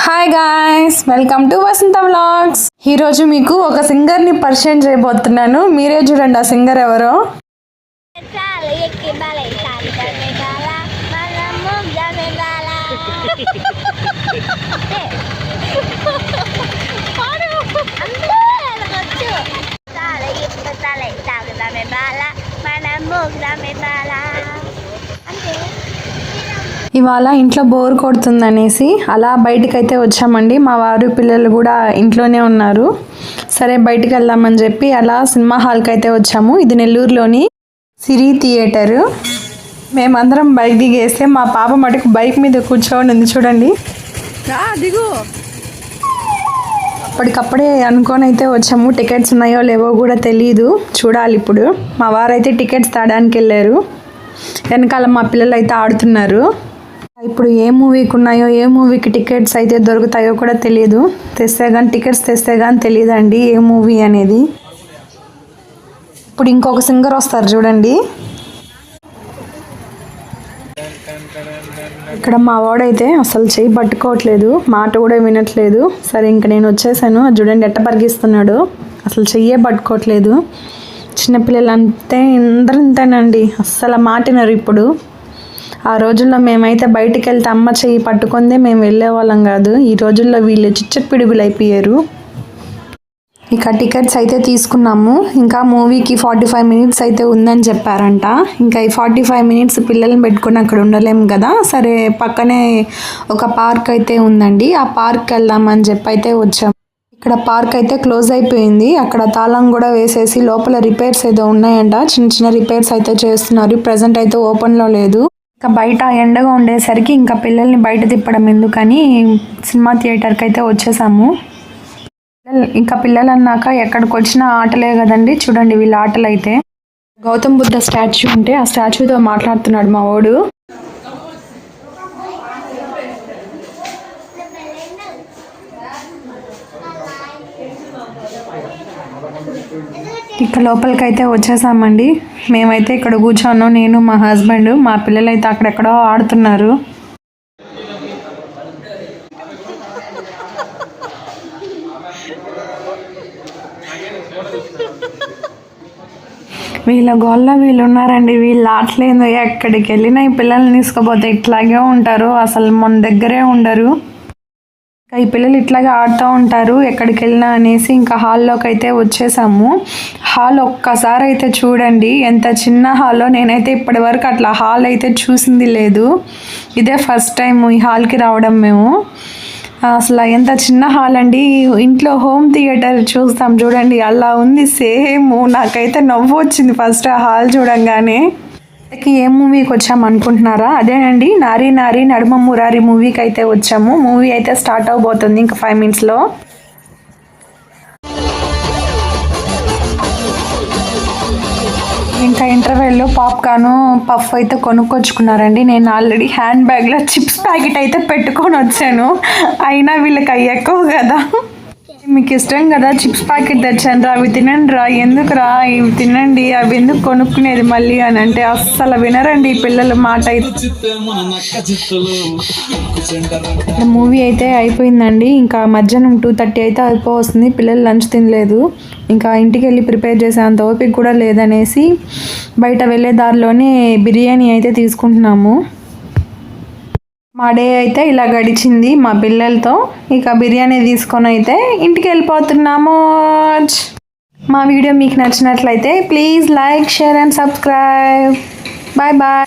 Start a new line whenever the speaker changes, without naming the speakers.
Hi guys, welcome to Vasantha vlogs. ఈరోజు మీకు ఒక సింగర్ని పరిచయం చేయబోతున్నాను. మీరే చూడండి ఆ సింగర్ ఎవరో. ఇవాళ ఇంట్లో బోర్ కొడుతుందనేసి అలా బయటకైతే వచ్చామండి. మా వారు పిల్లలు కూడా ఇంట్లోనే ఉన్నారు. సరే బయటికి వెళ్దామని చెప్పి అలా సినిమా హాల్కి అయితే వచ్చాము. ఇది నెల్లూరులోని సిరి థియేటరు. మేమందరం బైక్ దిగేస్తే మా పాప మటుకు బైక్ మీద కూర్చొని ఉంది చూడండి. దిగు. అప్పటికప్పుడే అనుకొని అయితే వచ్చాము. టికెట్స్ ఉన్నాయో లేవో కూడా తెలియదు, చూడాలి ఇప్పుడు. మా వారైతే టికెట్స్ తాడానికి వెళ్ళారు. వెనకాల మా పిల్లలు అయితే ఆడుతున్నారు. ఇప్పుడు ఏ మూవీకి ఉన్నాయో ఏ మూవీకి టికెట్స్ అయితే దొరుకుతాయో కూడా తెలియదు. టికెట్స్ తెస్తే కానీ తెలియదండి ఏ మూవీ అనేది. ఇప్పుడు ఇంకొక సింగర్ వస్తారు చూడండి. ఇక్కడ మా వాడైతే అసలు చెయ్యి పట్టుకోవట్లేదు, మాట కూడా వినట్లేదు. సరే ఇంక నేను వచ్చేసాను. చూడండి ఎట్ట పరిగిస్తున్నాడు, అసలు చెయ్యే పట్టుకోవట్లేదు. చిన్నపిల్లలు అంతే, అందరూ ఇంతేనండి, అస్సలు మాటినారు. ఇప్పుడు ఆ రోజుల్లో మేమైతే బయటికి వెళ్తే అమ్మ చెయ్యి పట్టుకుందే మేము వెళ్ళేవాళ్ళం కాదు. ఈ రోజుల్లో వీళ్ళు చిచ్చట్ పిడుగులు అయిపోయారు. ఇక టికెట్స్ అయితే తీసుకున్నాము. ఇంకా మూవీకి 45 మినిట్స్ అయితే ఉందని చెప్పారంట. ఇంకా ఈ 45 మినిట్స్ పిల్లల్ని పెట్టుకుని అక్కడ ఉండలేము కదా. సరే పక్కనే ఒక పార్క్ అయితే ఉందండి, ఆ పార్క్కి వెళ్దామని చెప్పి అయితే వచ్చాము. ఇక్కడ పార్క్ అయితే క్లోజ్ అయిపోయింది. అక్కడ తాళం కూడా వేసేసి లోపల రిపేర్స్ ఏదో ఉన్నాయంట, చిన్న చిన్న రిపేర్స్ అయితే చేస్తున్నారు. ప్రజెంట్ అయితే ఓపెన్లో లేదు. ఇంకా బయట ఎండగా ఉండేసరికి ఇంకా పిల్లల్ని బయట తిప్పడం ఎందుకని సినిమా థియేటర్కి అయితే వచ్చేసాము. ఇంకా పిల్లలు అన్నాక ఎక్కడికి వచ్చిన ఆటలే కదండి. చూడండి వీళ్ళ ఆటలు అయితే. గౌతమ్ బుద్ధ స్టాచ్యూ ఉంటే ఆ స్టాచ్యూతో మాట్లాడుతున్నాడు మా వాడు. ఇక లోపలికి అయితే వచ్చేసామండి. మేమైతే ఇక్కడ కూర్చోన్నాం, నేను మా హస్బెండ్. మా పిల్లలు అయితే అక్కడెక్కడో ఆడుతున్నారు. వీళ్ళ గోళ్ళ వీళ్ళు ఉన్నారండి. వీళ్ళు ఆటలేదు, ఎక్కడికి వెళ్ళినా ఈ పిల్లల్ని తీసుకుపోతే ఇట్లాగే ఉంటారు, అసలు మన దగ్గరే ఉండరు. ఈ పిల్లలు ఇట్లాగే ఆడుతూ ఉంటారు ఎక్కడికి వెళ్ళినా అనేసి ఇంకా హాల్లోకి అయితే వచ్చేసాము. హాల్ ఒక్కసారి అయితే చూడండి ఎంత చిన్న హాల్లో. నేనైతే ఇప్పటి వరకు అట్లా హాల్ అయితే చూసింది లేదు. ఇదే ఫస్ట్ టైం ఈ హాల్కి రావడం మేము. అసలు ఎంత చిన్న హాల్ అండి. ఇంట్లో హోమ్ థియేటర్ చూస్తాం చూడండి, అలా ఉంది సేమ్. నాకైతే నవ్వు వచ్చింది ఫస్ట్ ఆ హాల్ చూడంగానే. ఏ మూవీకి వచ్చాము అనుకుంటున్నారా? అదేనండి, నారీ నారీ నడుమ మురారి మూవీకి అయితే వచ్చాము. మూవీ అయితే స్టార్ట్ అవబోతుంది ఇంకా 5 మినిట్స్లో. ఇంకా ఇంటర్వెల్లో పాప్కార్న్ పఫ్ అయితే కొనుక్కొచ్చుకున్నారండి. నేను ఆల్రెడీ హ్యాండ్ బ్యాగ్లో చిప్స్ ప్యాకెట్ అయితే పెట్టుకొని వచ్చాను. అయినా వీళ్ళకి అవి ఎక్కువ కదా. మీకు ఇష్టం కదా చిప్స్ ప్యాకెట్ తెచ్చాను రా, అవి తినండి రా, ఎందుకు రా ఇవి తినండి, అవి ఎందుకు కొనుక్కునేది మళ్ళీ అని అంటే అస్సలు వినరండి పిల్లల మాట. మూవీ అయితే అయిపోయిందండి. ఇంకా మధ్యాహ్నం 2:30 అయితే అయిపోతుంది. పిల్లలు లంచ్ తినలేదు. ఇంకా ఇంటికి వెళ్ళి ప్రిపేర్ చేసేంత ఓపిక కూడా లేదనేసి బయట వెళ్ళే దారిలోనే బిర్యానీ అయితే తీసుకుంటున్నాము. మా డే అయితే ఇలా గడిచింది మా పిల్లలతో. ఇక బిర్యానీ తీసుకొని అయితే ఇంటికి వెళ్ళిపోతున్నాము. మా వీడియో మీకు నచ్చినట్లయితే please like, share and subscribe. Bye bye.